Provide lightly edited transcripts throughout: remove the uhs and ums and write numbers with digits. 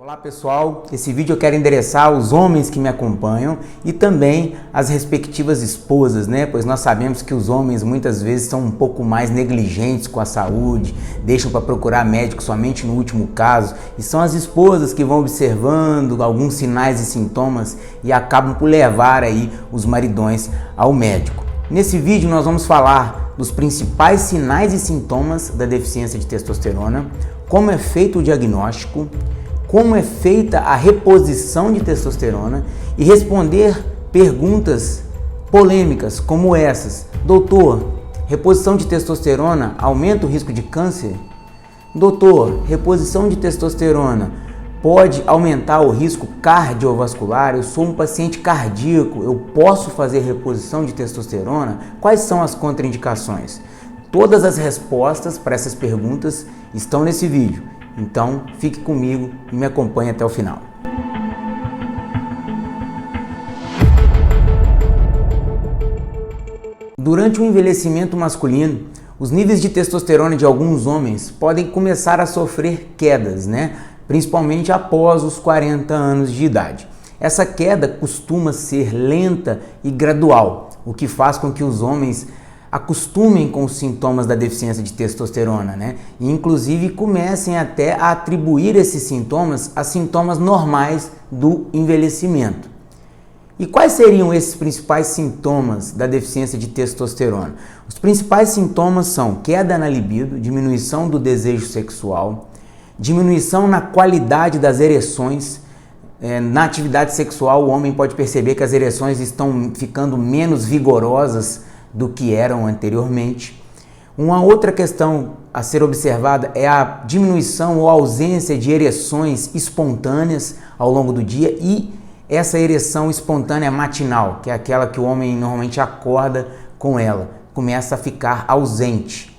Olá pessoal, esse vídeo eu quero endereçar aos homens que me acompanham e também às respectivas esposas, né? Pois nós sabemos que os homens muitas vezes são um pouco mais negligentes com a saúde, deixam para procurar médico somente no último caso, e são as esposas que vão observando alguns sinais e sintomas e acabam por levar aí os maridões ao médico. Nesse vídeo nós vamos falar dos principais sinais e sintomas da deficiência de testosterona, como é feito o diagnóstico, como é feita a reposição de testosterona e responder perguntas polêmicas como essas. Doutor, reposição de testosterona aumenta o risco de câncer? Doutor, reposição de testosterona pode aumentar o risco cardiovascular? Eu sou um paciente cardíaco, eu posso fazer reposição de testosterona? Quais são as contraindicações? Todas as respostas para essas perguntas estão nesse vídeo. Então, fique comigo e me acompanhe até o final. Durante o envelhecimento masculino, os níveis de testosterona de alguns homens podem começar a sofrer quedas, né? Principalmente após os 40 anos de idade. Essa queda costuma ser lenta e gradual, o que faz com que os homens acostumem com os sintomas da deficiência de testosterona, né? E inclusive comecem até a atribuir esses sintomas a sintomas normais do envelhecimento. E quais seriam esses principais sintomas da deficiência de testosterona? Os principais sintomas são queda na libido, diminuição do desejo sexual, diminuição na qualidade das ereções. Na atividade sexual, o homem pode perceber que as ereções estão ficando menos vigorosas do que eram anteriormente. Uma outra questão a ser observada é a diminuição ou ausência de ereções espontâneas ao longo do dia e essa ereção espontânea matinal, que é aquela que o homem normalmente acorda com ela, começa a ficar ausente.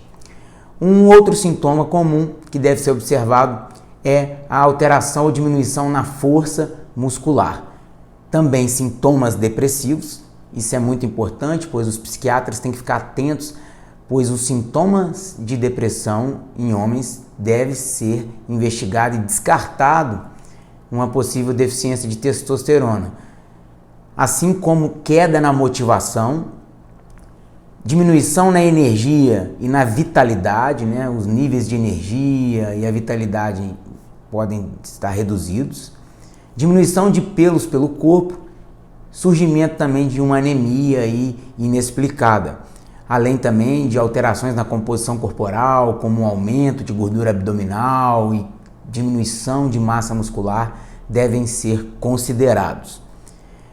Um outro sintoma comum que deve ser observado é a alteração ou diminuição na força muscular. Também sintomas depressivos. Isso é muito importante, pois os psiquiatras têm que ficar atentos, pois os sintomas de depressão em homens devem ser investigados e descartado uma possível deficiência de testosterona. Assim como queda na motivação, diminuição na energia e na vitalidade, né? Os níveis de energia e a vitalidade podem estar reduzidos, diminuição de pelos pelo corpo, surgimento também de uma anemia inexplicada, além também de alterações na composição corporal, como um aumento de gordura abdominal e diminuição de massa muscular, devem ser considerados.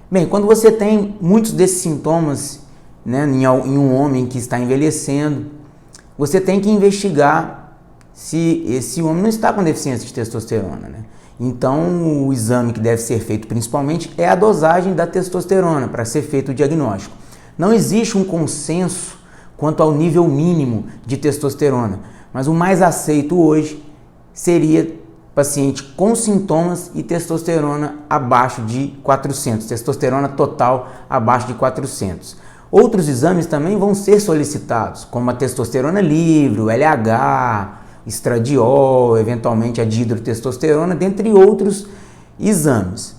Bem, quando você tem muitos desses sintomas, né, em um homem que está envelhecendo, você tem que investigar se esse homem não está com deficiência de testosterona, né? Então, o exame que deve ser feito principalmente é a dosagem da testosterona para ser feito o diagnóstico. Não existe um consenso quanto ao nível mínimo de testosterona, mas o mais aceito hoje seria paciente com sintomas e testosterona abaixo de 400, testosterona total abaixo de 400. Outros exames também vão ser solicitados, como a testosterona livre, o LH, estradiol, eventualmente a dihidrotestosterona, dentre outros exames.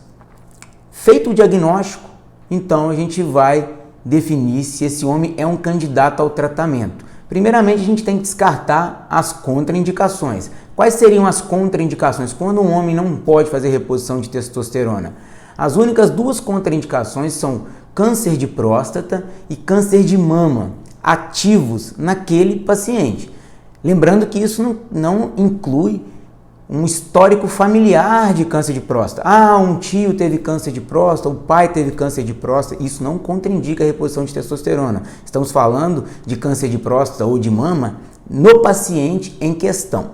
Feito o diagnóstico, então a gente vai definir se esse homem é um candidato ao tratamento. Primeiramente, a gente tem que descartar as contraindicações. Quais seriam as contraindicações quando um homem não pode fazer reposição de testosterona? As únicas duas contraindicações são câncer de próstata e câncer de mama, ativos naquele paciente. Lembrando que isso não inclui um histórico familiar de câncer de próstata. Um tio teve câncer de próstata, o pai teve câncer de próstata. Isso não contraindica a reposição de testosterona. Estamos falando de câncer de próstata ou de mama no paciente em questão.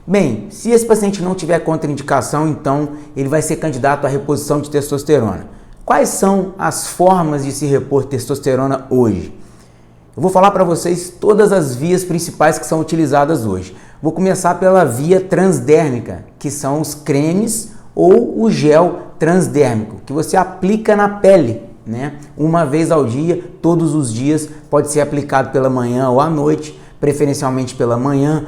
Bem, se esse paciente não tiver contraindicação, então ele vai ser candidato à reposição de testosterona. Quais são as formas de se repor testosterona hoje? Eu vou falar para vocês todas as vias principais que são utilizadas hoje. Vou começar pela via transdérmica, que são os cremes ou o gel transdérmico, que você aplica na pele, né? Uma vez ao dia, todos os dias, pode ser aplicado pela manhã ou à noite, preferencialmente pela manhã.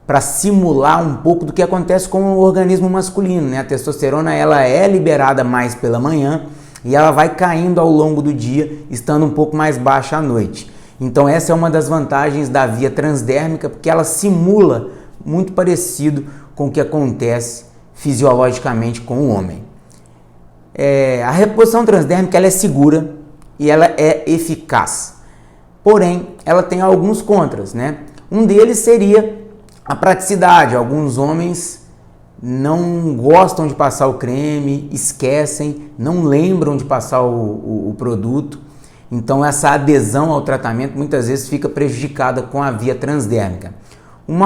para simular um pouco do que acontece com o organismo masculino, né? A testosterona ela é liberada mais pela manhã e ela vai caindo ao longo do dia, estando um pouco mais baixa à noite. Então essa é uma das vantagens da via transdérmica, porque ela simula muito parecido com o que acontece fisiologicamente com o homem. A reposição transdérmica ela é segura e ela é eficaz, porém ela tem alguns contras, né? Um deles seria a praticidade. Alguns homens não gostam de passar o creme, esquecem, não lembram de passar o produto. Então essa adesão ao tratamento muitas vezes fica prejudicada com a via transdérmica. Um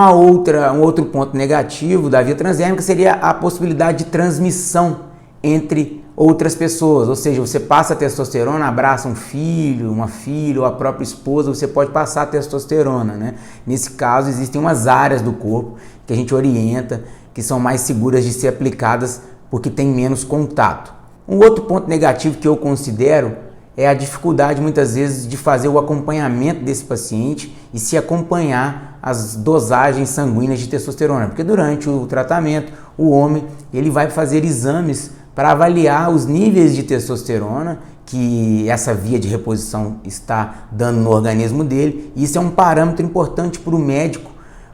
outro ponto negativo da via transdérmica seria a possibilidade de transmissão entre outras pessoas, ou seja, você passa a testosterona, abraça um filho, uma filha ou a própria esposa, você pode passar a testosterona, né? Nesse caso, existem umas áreas do corpo que a gente orienta, que são mais seguras de ser aplicadas porque tem menos contato. Um outro ponto negativo que eu considero é a dificuldade muitas vezes de fazer o acompanhamento desse paciente e se acompanhar as dosagens sanguíneas de testosterona, porque durante o tratamento o homem ele vai fazer exames para avaliar os níveis de testosterona que essa via de reposição está dando no organismo dele. E isso é um parâmetro importante para o médico,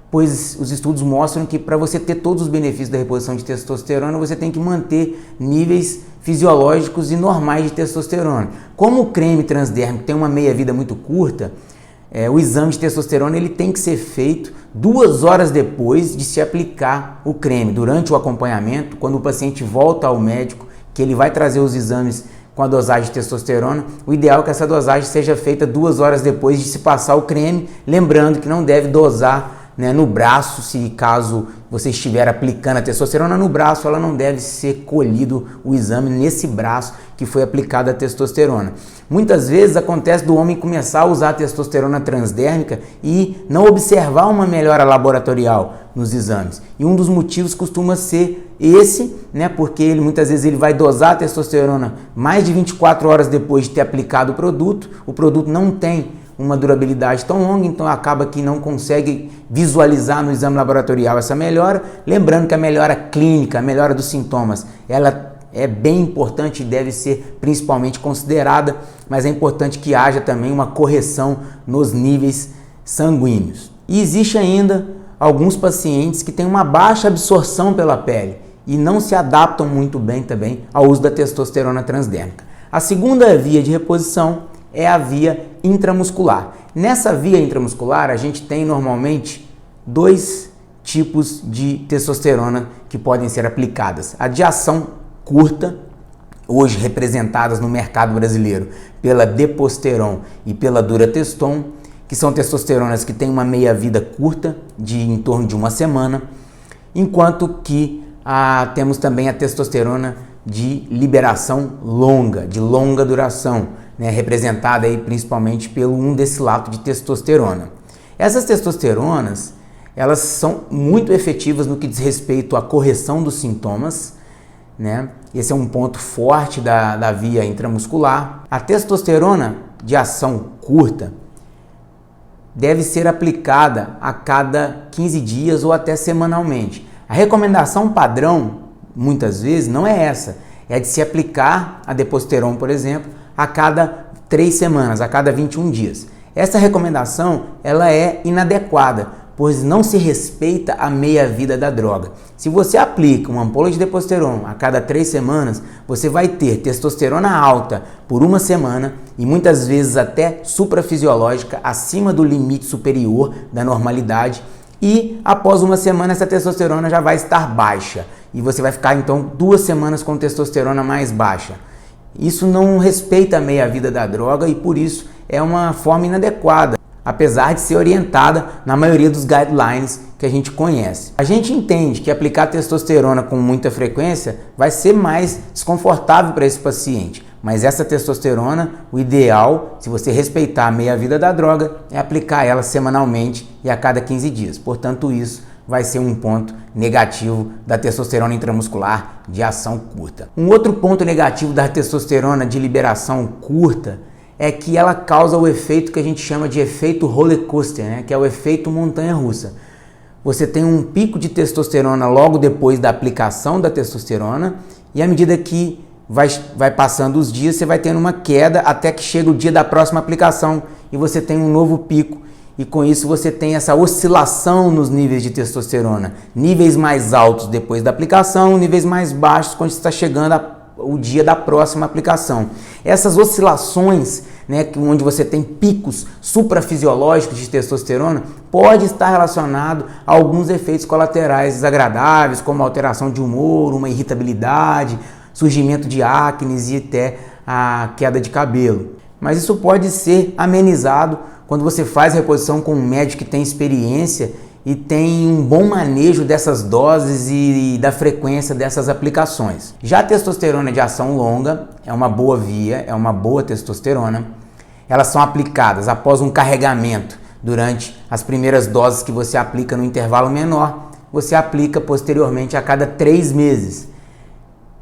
pois os estudos mostram que para você ter todos os benefícios da reposição de testosterona, você tem que manter níveis fisiológicos e normais de testosterona. Como o creme transdérmico tem uma meia-vida muito curta, o exame de testosterona ele tem que ser feito 2 horas depois de se aplicar o creme. Durante o acompanhamento, quando o paciente volta ao médico, que ele vai trazer os exames com a dosagem de testosterona, o ideal é que essa dosagem seja feita 2 horas depois de se passar o creme, lembrando que não deve dosar, né, no braço. Se caso você estiver aplicando a testosterona no braço, ela não deve ser colhido o exame nesse braço que foi aplicada a testosterona. Muitas vezes acontece do homem começar a usar a testosterona transdérmica e não observar uma melhora laboratorial nos exames. E um dos motivos costuma ser esse, né, porque ele muitas vezes ele vai dosar a testosterona mais de 24 horas depois de ter aplicado o produto não tem uma durabilidade tão longa, então acaba que não consegue visualizar no exame laboratorial essa melhora. Lembrando que a melhora clínica, a melhora dos sintomas, ela é bem importante e deve ser principalmente considerada, mas é importante que haja também uma correção nos níveis sanguíneos. E existe ainda alguns pacientes que têm uma baixa absorção pela pele e não se adaptam muito bem também ao uso da testosterona transdérmica. A segunda via de reposição é a via intramuscular. Nessa via intramuscular, a gente tem normalmente 2 tipos de testosterona que podem ser aplicadas. A de ação curta, hoje representadas no mercado brasileiro pela Deposteron e pela Durateston, que são testosteronas que têm uma meia-vida curta, de em torno de 1 semana, enquanto que temos também a testosterona de liberação longa, de longa duração, né, representada aí principalmente pelo 1-decilato de testosterona. Essas testosteronas, elas são muito efetivas no que diz respeito à correção dos sintomas, né? Esse é um ponto forte da via intramuscular. A testosterona de ação curta deve ser aplicada a cada 15 dias ou até semanalmente. A recomendação padrão, muitas vezes, não é essa, é de se aplicar a Deposteron, por exemplo, a cada 3 semanas, a cada 21 dias. Essa recomendação ela é inadequada, pois não se respeita a meia-vida da droga. Se você aplica uma ampola de Deposteron a cada 3 semanas, você vai ter testosterona alta por 1 semana e muitas vezes até suprafisiológica, acima do limite superior da normalidade, e após 1 semana essa testosterona já vai estar baixa e você vai ficar então 2 semanas com testosterona mais baixa. Isso não respeita a meia-vida da droga e por isso é uma forma inadequada, apesar de ser orientada na maioria dos guidelines que a gente conhece. A gente entende que aplicar testosterona com muita frequência vai ser mais desconfortável para esse paciente, mas essa testosterona, o ideal, se você respeitar a meia-vida da droga, é aplicar ela semanalmente e a cada 15 dias. Portanto, isso vai ser um ponto negativo da testosterona intramuscular de ação curta. Um outro ponto negativo da testosterona de liberação curta é que ela causa o efeito que a gente chama de efeito roller coaster, né? Que é o efeito montanha-russa. você tem um pico de testosterona logo depois da aplicação da testosterona, e à medida que vai passando os dias, você vai tendo uma queda até que chega o dia da próxima aplicação e você tem um novo pico. E com isso você tem essa oscilação nos níveis de testosterona. Níveis mais altos depois da aplicação, níveis mais baixos quando está chegando o dia da próxima aplicação. Essas oscilações, né, onde você tem picos suprafisiológicos de testosterona, pode estar relacionado a alguns efeitos colaterais desagradáveis, como alteração de humor, uma irritabilidade, surgimento de acne e até a queda de cabelo. Mas isso pode ser amenizado quando você faz a reposição com um médico que tem experiência e tem um bom manejo dessas doses e da frequência dessas aplicações. Já a testosterona de ação longa é uma boa via, é uma boa testosterona. Elas são aplicadas após um carregamento. Durante as primeiras doses que você aplica no intervalo menor, você aplica posteriormente a cada 3 meses.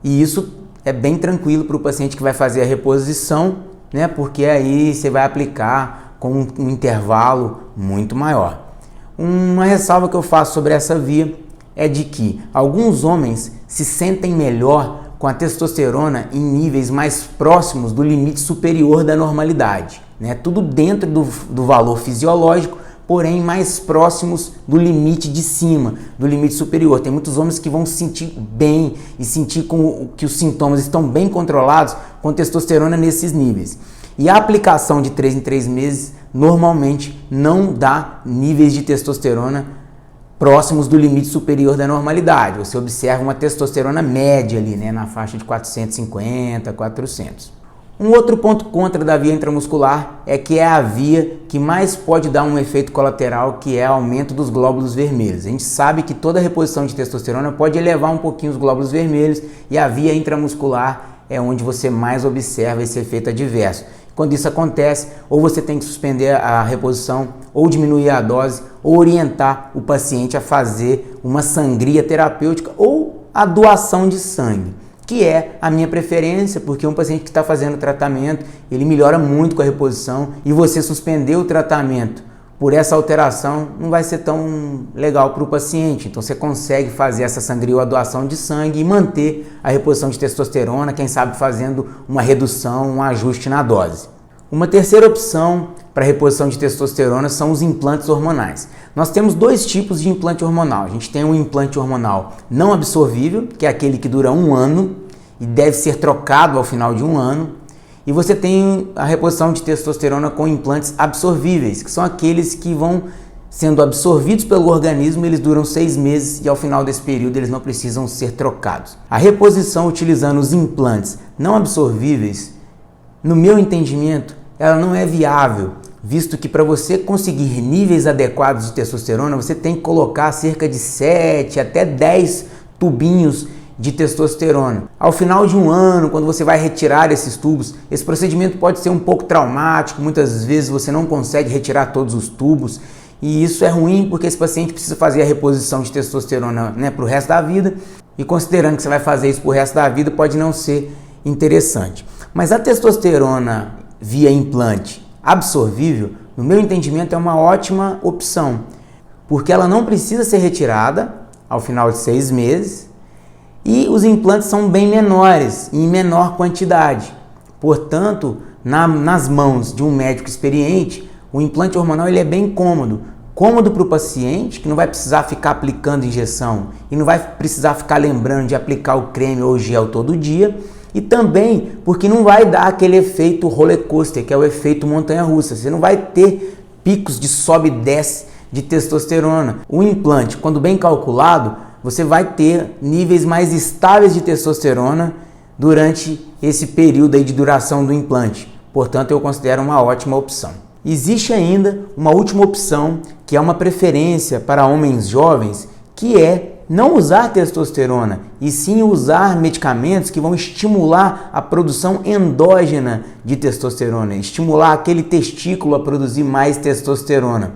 E isso é bem tranquilo para o paciente que vai fazer a reposição, né? Porque aí você vai aplicar com um intervalo muito maior. Uma ressalva que eu faço sobre essa via é de que alguns homens se sentem melhor com a testosterona em níveis mais próximos do limite superior da normalidade, né? Tudo dentro do valor fisiológico, porém mais próximos do limite de cima, do limite superior. Tem muitos homens que vão se sentir bem e sentir que os sintomas estão bem controlados com testosterona nesses níveis. E a aplicação de 3 em 3 meses normalmente não dá níveis de testosterona próximos do limite superior da normalidade. Você observa uma testosterona média ali, né, na faixa de 450, 400. Um outro ponto contra da via intramuscular é que é a via que mais pode dar um efeito colateral, que é aumento dos glóbulos vermelhos. A gente sabe que toda reposição de testosterona pode elevar um pouquinho os glóbulos vermelhos e a via intramuscular é onde você mais observa esse efeito adverso. Quando isso acontece, ou você tem que suspender a reposição, ou diminuir a dose, ou orientar o paciente a fazer uma sangria terapêutica ou a doação de sangue, que é a minha preferência, porque um paciente que está fazendo tratamento, ele melhora muito com a reposição, e você suspender o tratamento por essa alteração não vai ser tão legal para o paciente. Então você consegue fazer essa sangria ou a doação de sangue e manter a reposição de testosterona, quem sabe fazendo uma redução, um ajuste na dose. Uma terceira opção para reposição de testosterona são os implantes hormonais. Nós temos 2 tipos de implante hormonal. A gente tem um implante hormonal não absorvível, que é aquele que dura 1 ano e deve ser trocado ao final de 1 ano. E você tem a reposição de testosterona com implantes absorvíveis, que são aqueles que vão sendo absorvidos pelo organismo, eles duram 6 meses e ao final desse período eles não precisam ser trocados. A reposição utilizando os implantes não absorvíveis, no meu entendimento, ela não é viável, visto que para você conseguir níveis adequados de testosterona, você tem que colocar cerca de 7 até 10 tubinhos de testosterona. Ao final de 1 ano, quando você vai retirar esses tubos, esse procedimento pode ser um pouco traumático, muitas vezes você não consegue retirar todos os tubos, e isso é ruim porque esse paciente precisa fazer a reposição de testosterona, né, para o resto da vida, e considerando que você vai fazer isso para o resto da vida, pode não ser interessante. Mas a testosterona via implante absorvível, no meu entendimento, é uma ótima opção, porque ela não precisa ser retirada ao final de 6 meses, e os implantes são bem menores e em menor quantidade. Portanto, nas mãos de um médico experiente, o implante hormonal ele é bem cômodo. Cômodo para o paciente, que não vai precisar ficar aplicando injeção e não vai precisar ficar lembrando de aplicar o creme ou o gel todo dia. E também porque não vai dar aquele efeito roller coaster, que é o efeito montanha-russa. Você não vai ter picos de sobe e desce de testosterona. O implante, quando bem calculado, você vai ter níveis mais estáveis de testosterona durante esse período aí de duração do implante. Portanto, eu considero uma ótima opção. Existe ainda uma última opção, que é uma preferência para homens jovens, que é não usar testosterona, e sim usar medicamentos que vão estimular a produção endógena de testosterona, estimular aquele testículo a produzir mais testosterona.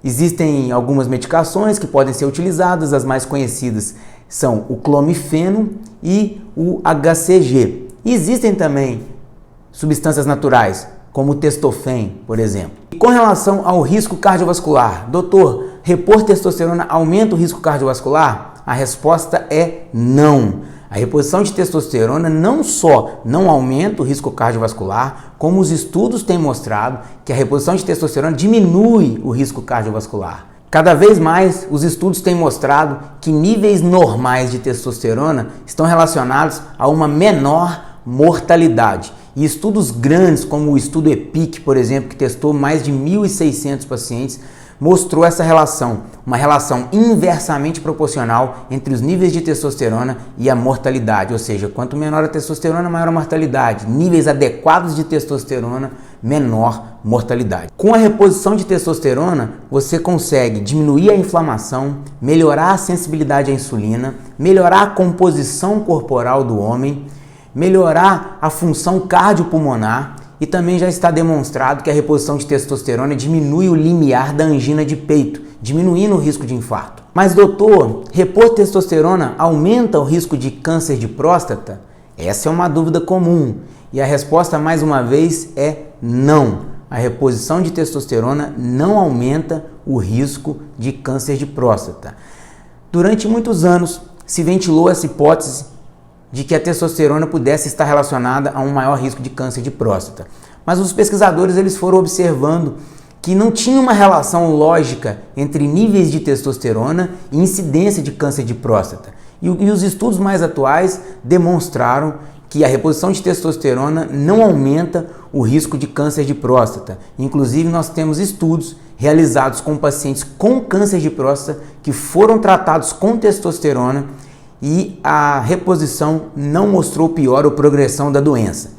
Existem algumas medicações que podem ser utilizadas, as mais conhecidas são o clomifeno e o HCG. E existem também substâncias naturais, como o testofen, por exemplo. E com relação ao risco cardiovascular, doutor, repor testosterona aumenta o risco cardiovascular? A resposta é não. A reposição de testosterona não só não aumenta o risco cardiovascular, como os estudos têm mostrado que a reposição de testosterona diminui o risco cardiovascular. Cada vez mais, os estudos têm mostrado que níveis normais de testosterona estão relacionados a uma menor mortalidade. E estudos grandes, como o estudo EPIC, por exemplo, que testou mais de 1.600 pacientes, mostrou essa relação, uma relação inversamente proporcional entre os níveis de testosterona e a mortalidade, ou seja, quanto menor a testosterona, maior a mortalidade. Níveis adequados de testosterona, menor mortalidade. Com a reposição de testosterona, você consegue diminuir a inflamação, melhorar a sensibilidade à insulina, melhorar a composição corporal do homem, melhorar a função cardiopulmonar. E também já está demonstrado que a reposição de testosterona diminui o limiar da angina de peito, diminuindo o risco de infarto. Mas doutor, repor testosterona aumenta o risco de câncer de próstata? Essa é uma dúvida comum. E a resposta, mais uma vez, é não. A reposição de testosterona não aumenta o risco de câncer de próstata. Durante muitos anos se ventilou essa hipótese de que a testosterona pudesse estar relacionada a um maior risco de câncer de próstata. Mas os pesquisadores eles foram observando que não tinha uma relação lógica entre níveis de testosterona e incidência de câncer de próstata. E os estudos mais atuais demonstraram que a reposição de testosterona não aumenta o risco de câncer de próstata. Inclusive, nós temos estudos realizados com pacientes com câncer de próstata que foram tratados com testosterona e a reposição não mostrou pior ou progressão da doença.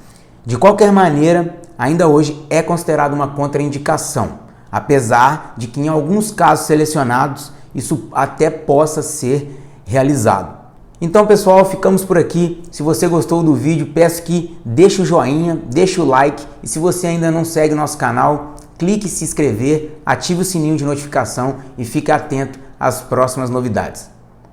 De qualquer maneira, ainda hoje é considerado uma contraindicação, apesar de que em alguns casos selecionados isso até possa ser realizado. Então pessoal, ficamos por aqui. Se você gostou do vídeo, peço que deixe o joinha, deixe o like e se você ainda não segue nosso canal, clique em se inscrever, ative o sininho de notificação e fique atento às próximas novidades.